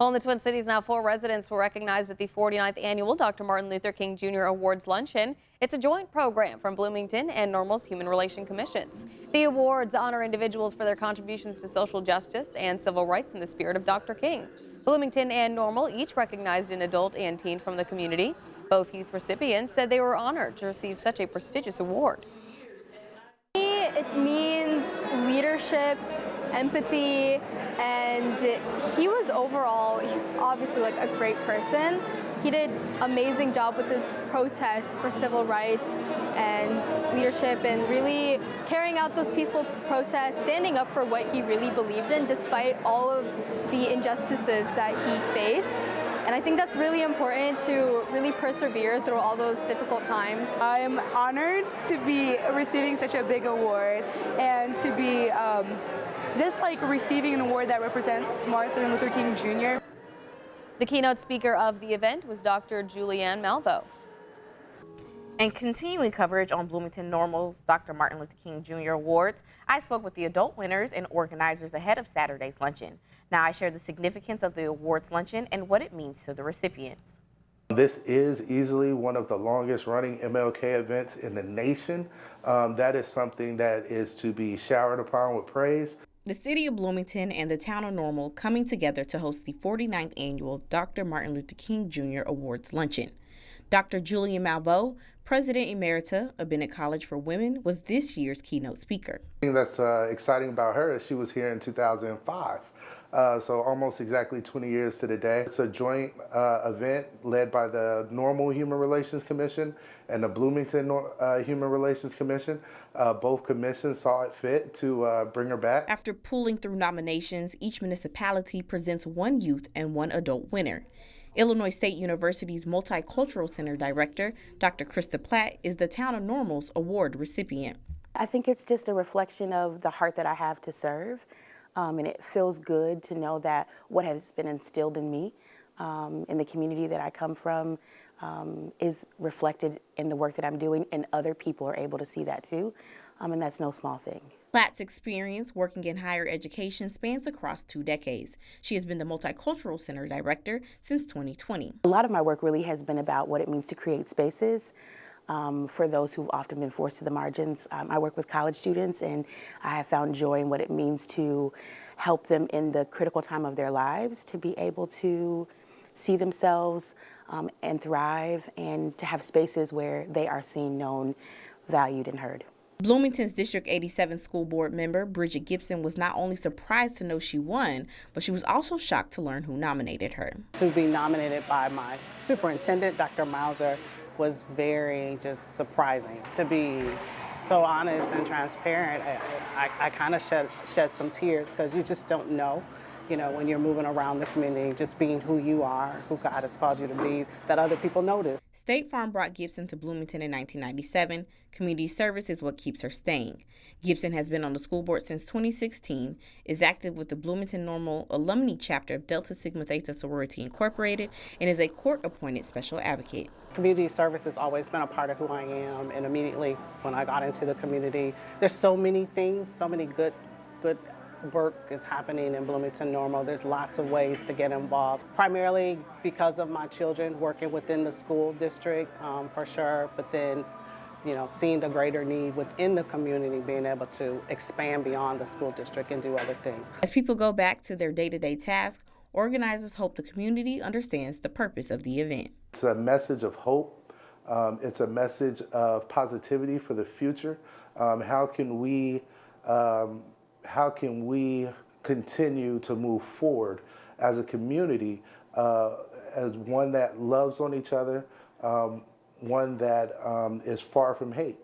Well, in the Twin Cities now, 4 residents were recognized at the 49th annual Dr. Martin Luther King Jr. Awards Luncheon. It's a joint program from Bloomington and Normal's Human Relations Commissions. The awards honor individuals for their contributions to social justice and civil rights in the spirit of Dr. King. Bloomington and Normal each recognized an adult and teen from the community. Both youth recipients said they were honored to receive such a prestigious award. It means leadership, empathy, and he's obviously like a great person. He did an amazing job with this protest for civil rights and leadership and really carrying out those peaceful protests, standing up for what he really believed in despite all of the injustices that he faced. And I think that's really important to really persevere through all those difficult times. I'm honored to be receiving such a big award and to be just like receiving an award that represents Martin Luther King Jr. The keynote speaker of the event was Dr. Julianne Malveaux. And continuing coverage on Bloomington-Normal's Dr. Martin Luther King Jr. Awards, I spoke with the adult winners and organizers ahead of Saturday's luncheon. Now I share the significance of the awards luncheon and what it means to the recipients. This is easily one of the longest running MLK events in the nation. That is something that is to be showered upon with praise. The City of Bloomington and the Town of Normal coming together to host the 49th annual Dr. Martin Luther King Jr. Awards Luncheon. Dr. Julianne Malveaux, President Emerita of Bennett College for Women, was this year's keynote speaker. The thing that's exciting about her is she was here in 2005. So almost exactly 20 years to the day. It's a joint event led by the Normal Human Relations Commission and the Bloomington Human Relations Commission. Both commissions saw it fit to bring her back. After pulling through nominations, each municipality presents one youth and one adult winner. Illinois State University's Multicultural Center Director, Dr. Krista Platt, is the Town of Normal's award recipient. I think it's just a reflection of the heart that I have to serve. And it feels good to know that what has been instilled in me, in the community that I come from, is reflected in the work that I'm doing, and other people are able to see that too, and that's no small thing. Platt's experience working in higher education spans across 2 decades. She has been the Multicultural Center Director since 2020. A lot of my work really has been about what it means to create spaces for those who've often been forced to the margins. I work with college students, and I have found joy in what it means to help them in the critical time of their lives to be able to see themselves and thrive, and to have spaces where they are seen, known, valued, and heard. Bloomington's District 87 School Board member, Bridget Gibson, was not only surprised to know she won, but she was also shocked to learn who nominated her. To be nominated by my superintendent, Dr. Mauser, was very just surprising. To be so honest and transparent, I kind of shed some tears, because you just don't know, when you're moving around the community, just being who you are, who God has called you to be, that other people notice. State Farm brought Gibson to Bloomington in 1997. Community service is what keeps her staying. Gibson has been on the school board since 2016, is active with the Bloomington-Normal alumni chapter of Delta Sigma Theta Sorority Incorporated, and is a court-appointed special advocate. Community service has always been a part of who I am, and immediately when I got into the community, there's so many things, so many good work is happening in Bloomington-Normal. There's lots of ways to get involved, primarily because of my children working within the school district, for sure, but then seeing the greater need within the community, being able to expand beyond the school district and do other things. As people go back to their day-to-day tasks, organizers hope the community understands the purpose of the event. It's a message of hope. It's a message of positivity for the future. How can we continue to move forward as a community, as one that loves on each other, one that is far from hate?